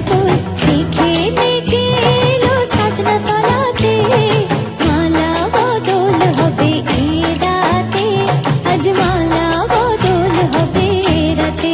পুতুল দেখে নেকে এলো ছাদনা তলাতে, মালা বদল হবে এ রাতে, আজ মালা বদল হবে এ রাতে।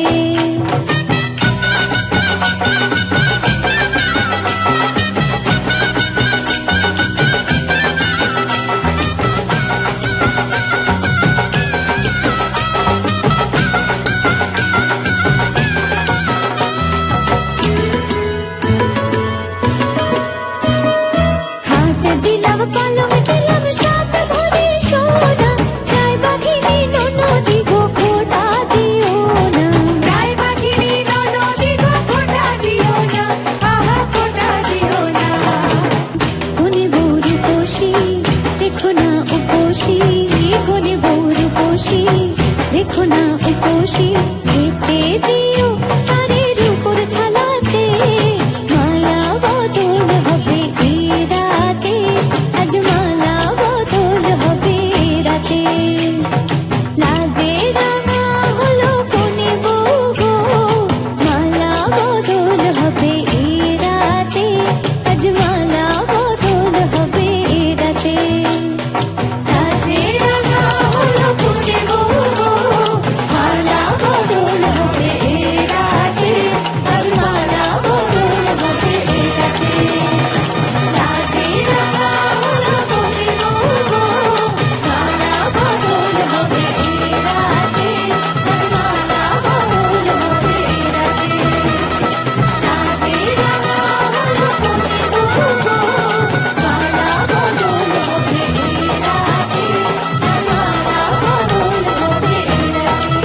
দিলাম পালং দিলাম সাত ভরে সোনা, রায় বাঘিনী ননদি গো খোটা দিও না, রায় বাঘিনী ননদি গো খোটা দিও না, আহা খোটা দিও না। কোনে বউ রূপসী রেখো না উপসী, কোনে বউ রূপসী রেখো না উপসী, খেতে দিও তারের উপর থালাতে, মালা বদল হবে এ রাতে, আজ মালা বদল হবে এ রাতে। লাজে রাঙা হলো কোনে বউ গো, মালা বদল হবে এ রাতে, আজ মালা বদল হবে এ রাতে। লাজে রাঙা হলো কোনে বউ গো, মালা বদল হবে এ রাতে, আজ মালা বদল হবে এ রাতে। লাজে রাঙা হলো কোনে বউ গো, মালা বদল হবে এ রাতে, আজ মালা বদল হবে এ রাতে। লাজে রাঙা হলো কোনে বউ গো, মালা বদল হবে এ রাতে, আজ মালা বদল হবে এ রাতে।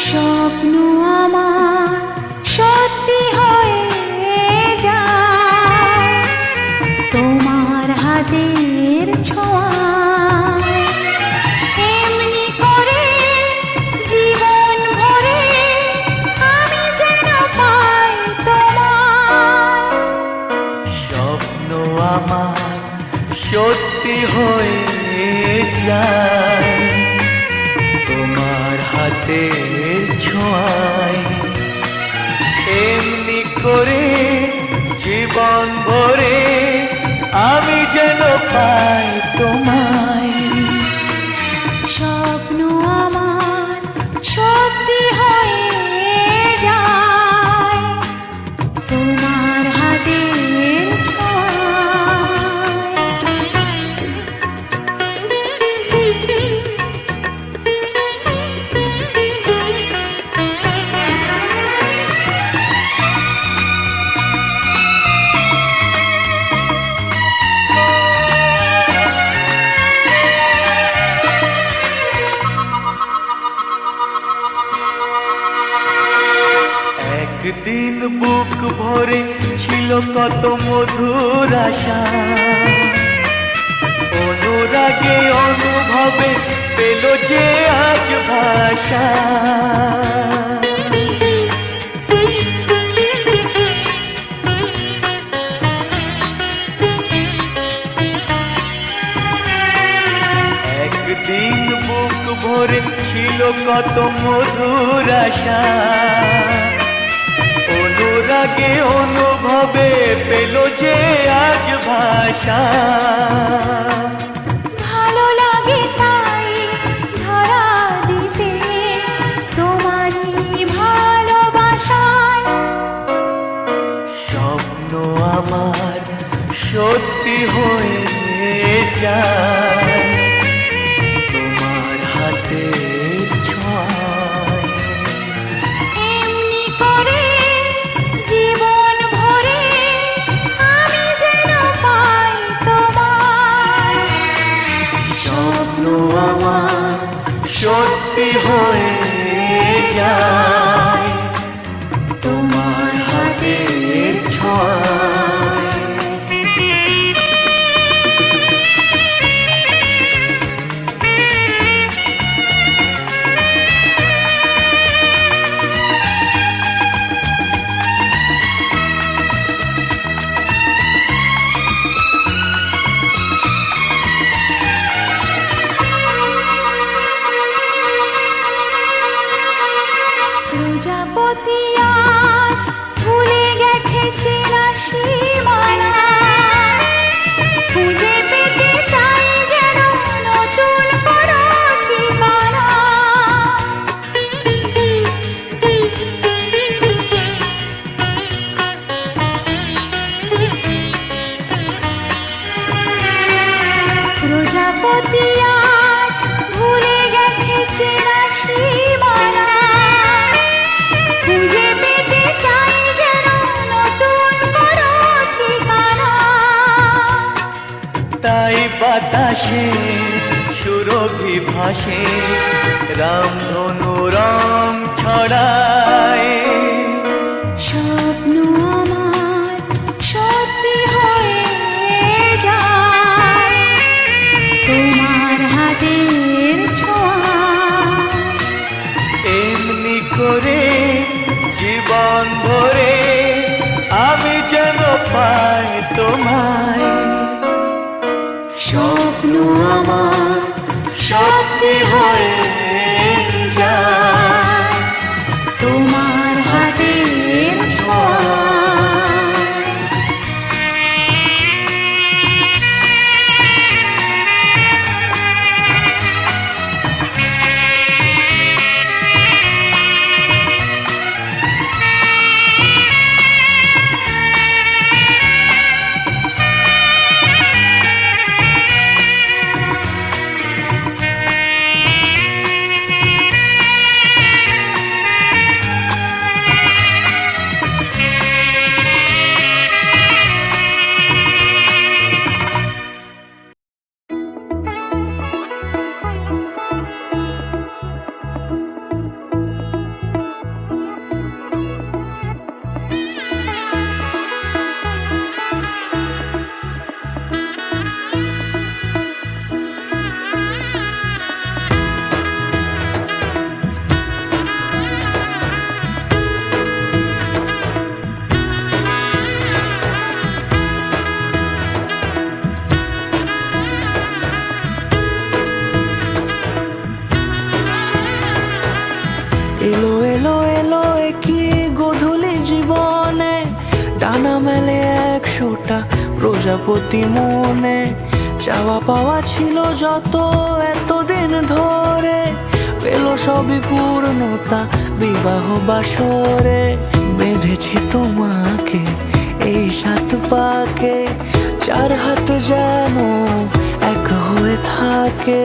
স্বপ্ন আমার সত্যি হয়ে যায় তোমার হাতের ছোঁয়ায়, এমনি করে জীবন ভরে আমি যেন পাই তোমায়। স্বপ্ন আমার সত্যি হয়ে যায় তোমার হাতের ছোঁয়ায়, এমনি করে জীবন ভরে আমি যেন পাই তোমায়। স্বপ্ন আমার সত্যি হয়ে যায় তোমার হাতের একদিন বুক ভরে ছিল কত মধুর আশা, অনুরাগে অনুভবে পেল যে আজ ভাষা। ছিল কত মধুর আশা, অনুরাগে অনুভবে পেল যে আজ ভাষা। ভালো লাগে তাই ধরা দিতে তোমারই ভালোবাসায়। স্বপ্ন আমার সত্যি হয়ে যায় তোমার হাতের ছোঁয়ায়। এমনি করে জীবন ভরে আমি যেন পাই তোমায়। স্বপ্ন আমার সত্যি হয়ে যায় তোমার হাতের ছোঁয়ায়। প্রজাপতি আজ ভুলে গেছে চেনা সীমানা, খুঁজে পেতে চাই যেন নতুন কোনো ঠিকানা। প্রজাপতি আজ ভুলে গেছে চেনা সীমানা, খুঁজে পেতে চাই যেন নতুন কোনো ঠিকানা। তাই বাতাসে সুরভি ভাসে রামধনু রং ছড়ায়। স্বপ্ন আমার সত্যি হয়ে যায় তোমার হাতের ছোঁয়ায়। এমনি করে জীবন ভরে আমি যেন পাই তোমায়। স্বপ্ন আমার সত্যি হয়ে যায় তোমার হাতের ছোঁয়ায়। এলো এলো এলো কি গোধূলি জীবনে, ডানা মেলে 100টা প্রজাপতি মনে। চাওয়া পাওয়া ছিল যত এতদিন ধরে, পেল সবই পূর্ণতা বিবাহ বাসরে। বেঁধেছি তোমাকে এই 7 পাকে, 4 হাত যেন এক হয়ে থাকে।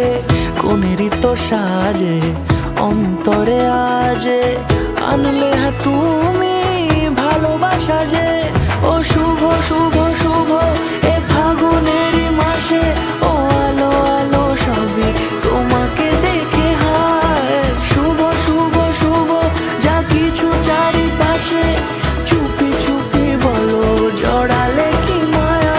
কোনেরই তো সাজে অন্তরে আজে আনলে তুমি ভালোবাসা যে। ও শুভ শুভ শুভ এ ফাগুনেরই মাসে, ও আলো আলো সবই তোমাকে দেখে হায়। শুভ শুভ শুভ যা কিছু চারিপাশে, চুপি চুপি বলো জড়ালে কি মায়া।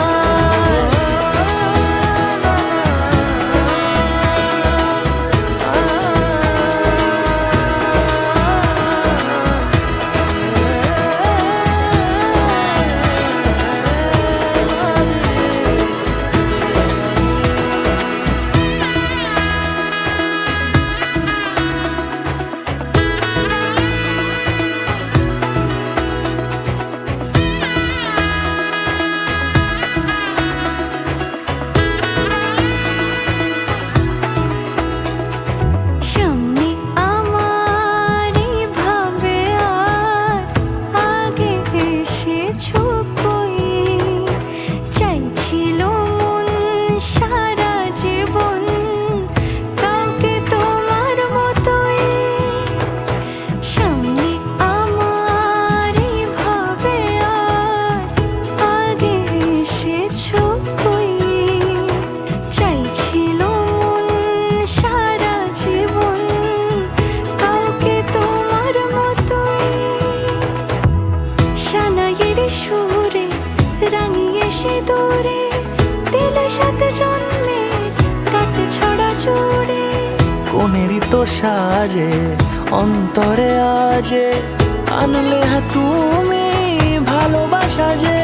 দূরে দিলের সাথে জন্মের কাট ছড়া জুড়ে কোনেরই তো সাজে অন্তরে আজে আনলে হ্যাঁ তুমি ভালোবাসা যে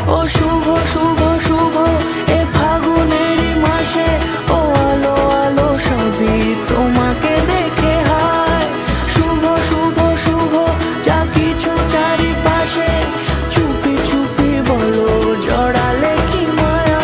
ও শুভ শুভ শুভ এ ফাগুনেরই মাসে ও আলো আলো সবই তোমাকে দেখে হায় শুভ শুভ শুভ যা কিছু চারিপাশে চুপি চুপি বলো জড়ালে কি মায়া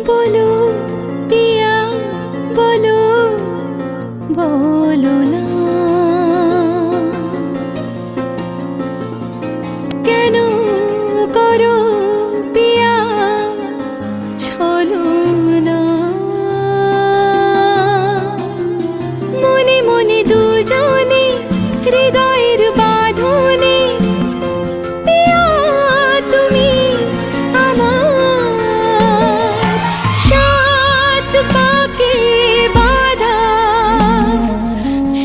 বলো পিয়া বলো বলো না কেন করো পিয়া ছলো না মনে মনে দুজনে হৃদয়ের বাঁধনে পিয়া তুমি আমার সাত পাকে বাঁধা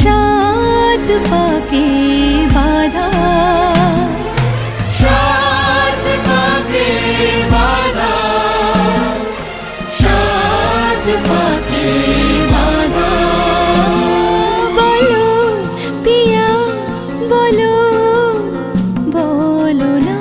সাত পাকে বাঁধা সাত পাকে বাঁধা সাত পাকে বাঁধা বলো পিয়া বলো বলো না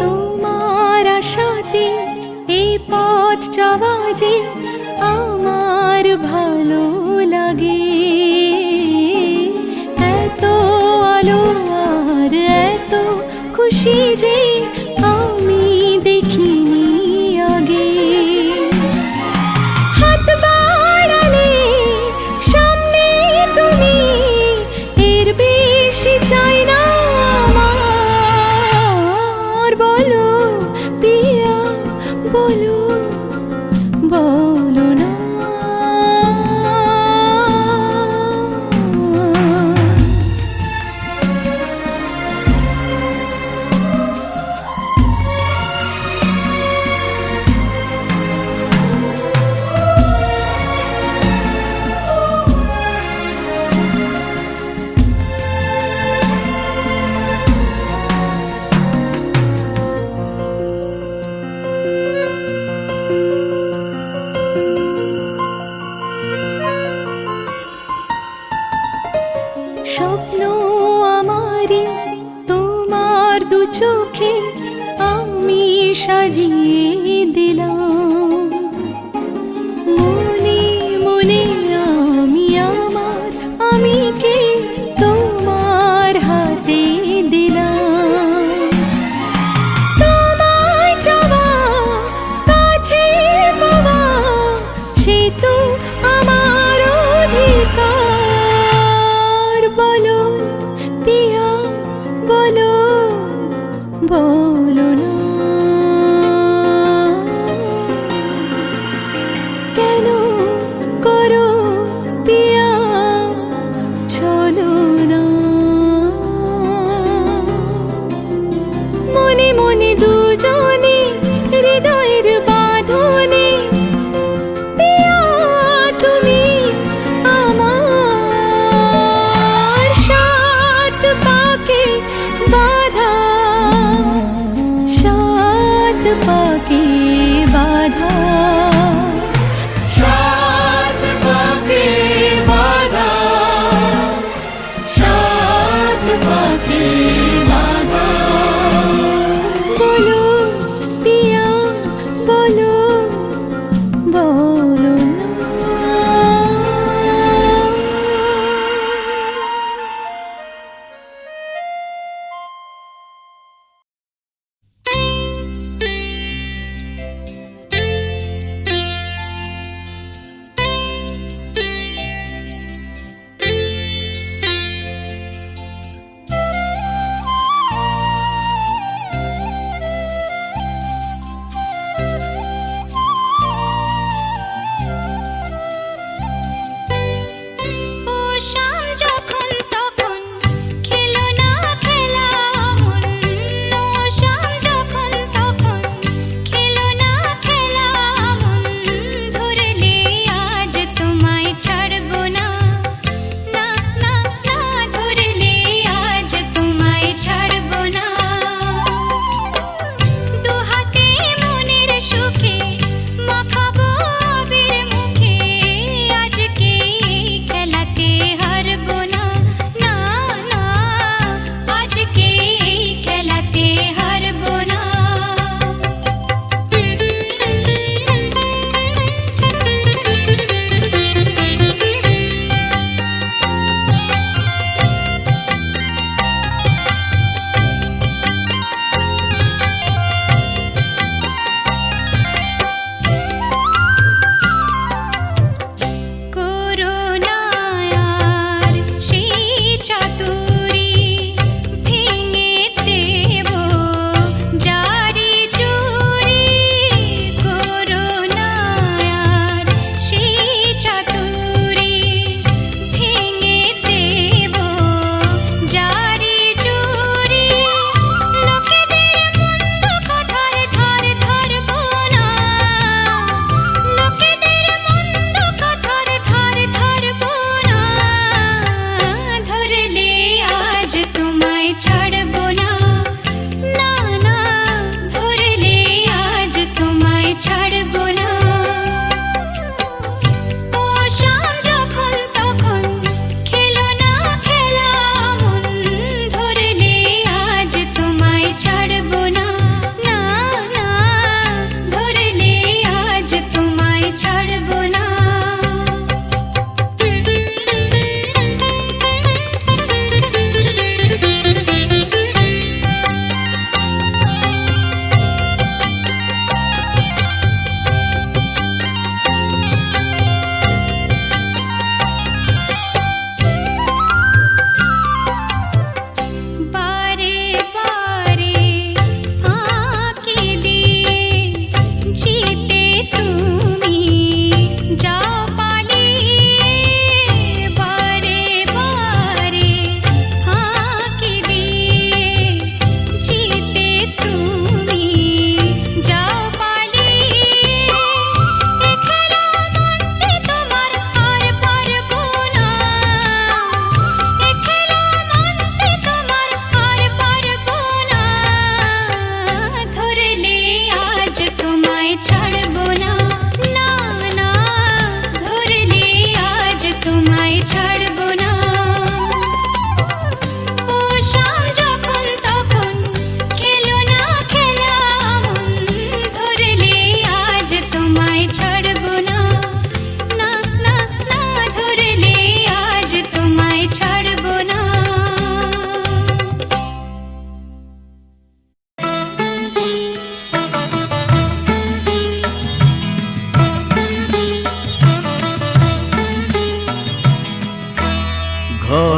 তোমার আশাতে এই পথ যাওয়া যে আমার ভালো লাগে এত আলো আর এত খুশি যে আমি দেখিনি আগে হাত বাড়ালে সামনে তুমি এর বেশি চাই না আমার বলো পিয়া বলো বলো না স্বপ্ন আমারি তোমার দু চোখে আমি সাজিয়ে দিলাম মনে মনে আমি আমার আমিকে তোমার হাতে দিলাম তোমায় চাওয়া কাছে পাওয়া সে তো আমার অধিকার বলো পিয়া বলো বলো না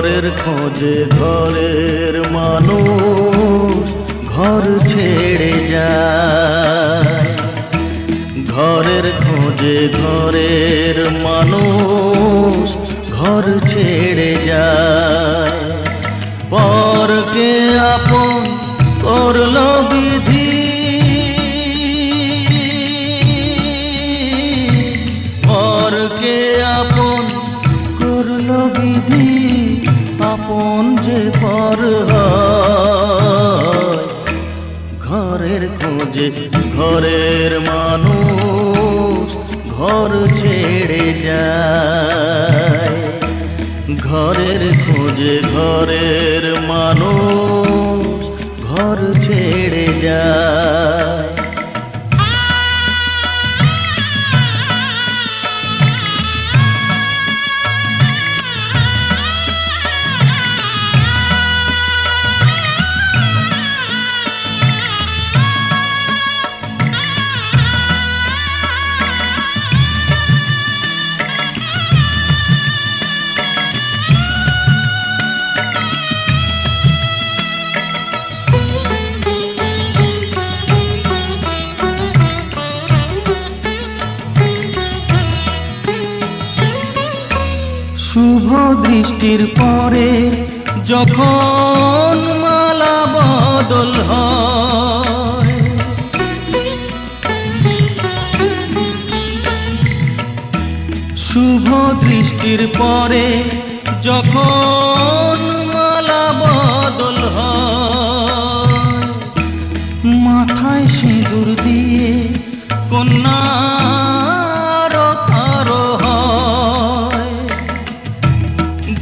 ঘরের খোঁজে ঘরের মানুষ ঘর ছেড়ে যায়, ঘরের খোঁজে ঘরের মানুষ ঘর ছেড়ে যায়। পরকে আপন করলো বিধি, পরকে আপন করলো বিধি, আপন যে পর হয়। ঘরের খোঁজে ঘরের মানুষ ঘর ছেড়ে যায়, ঘরের খোঁজে ঘরের মানুষ ঘর ছেড়ে যায়। শুভ দৃষ্টির পরে যখন মালা বদল হয়, শুভ দৃষ্টির পরে যখন মালা বদল হয়, মাথায় সিঁদুর দিয়ে কন্যা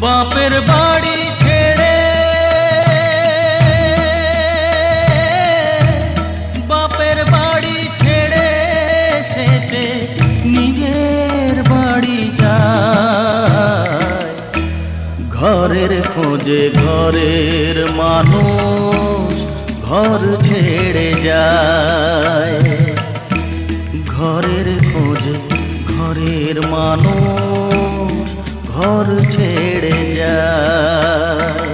বাপের বাড়ি ছেড়ে, বাপের বাড়ি ছেড়ে শেষে নিজের বাড়ি যায়। ঘরের খোঁজে ঘরের মানুষ ঘর ছেড়ে যায়, ঘরের খোঁজে ঘরের মানুষ ঘর ছেড়ে যায়।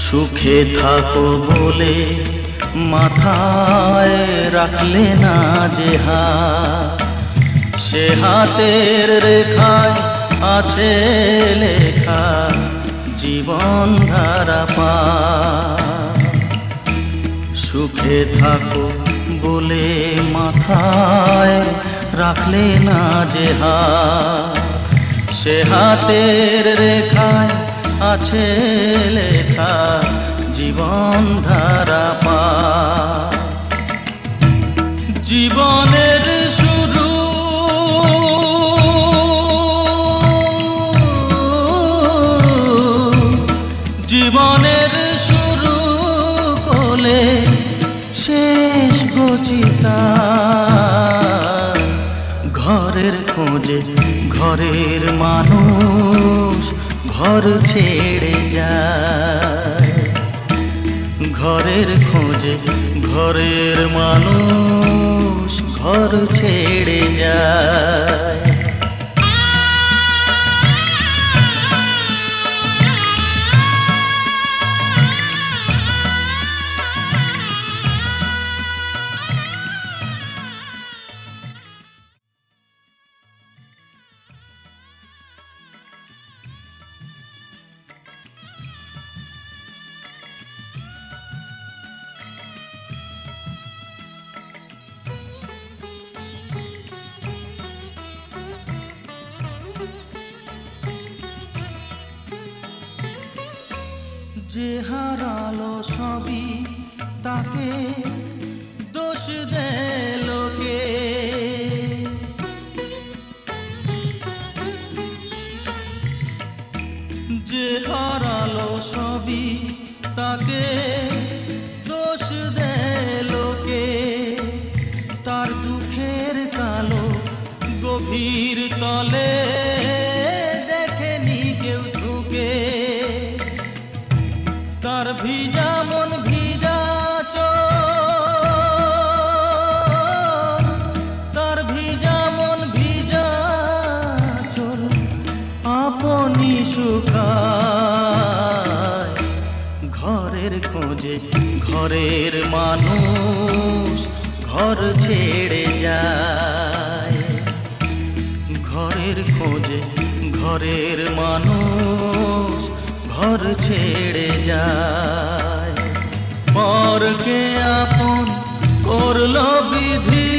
সুখে থাকো বলে মাথায় রাখলে না যে হাত, সে হাতের রেখায় আছে লেখা জীবন ধারা পা। সুখে থাকো বলে মাথায় রাখলে না যে হাত, সে হাতের রেখায় আছে লেখা জীবন ধারা পা। জীবনের শুরু জীবনের শুরু কোলে শেষ গচিতা। ঘরের খোঁজে ঘরের মানুষ ঘর ছেড়ে যায়, ঘরের খোঁজে ঘরের মানুষ ঘর ছেড়ে যায়। যে হারালো সবই তাকে দোষ দেয় লোকে, ঘরের খোঁজে ঘরের মানুষ ঘর ছেড়ে যায়। ঘরের খোঁজে ঘরের মানুষ ঘর ছেড়ে যায়। পরকে আপন করলো বিধি,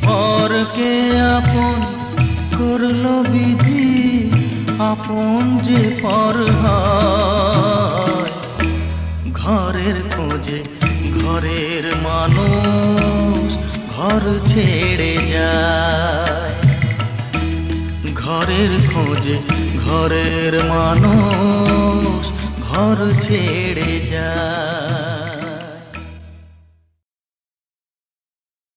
পরকে আপন করলো বিধি, আপন যে পর হয়। ঘরের খোঁজে ঘরের মানুষ ঘর ছেড়ে যায়। ঘরের খোঁজে ঘরের মানুষ ঘর ছেড়ে যায়।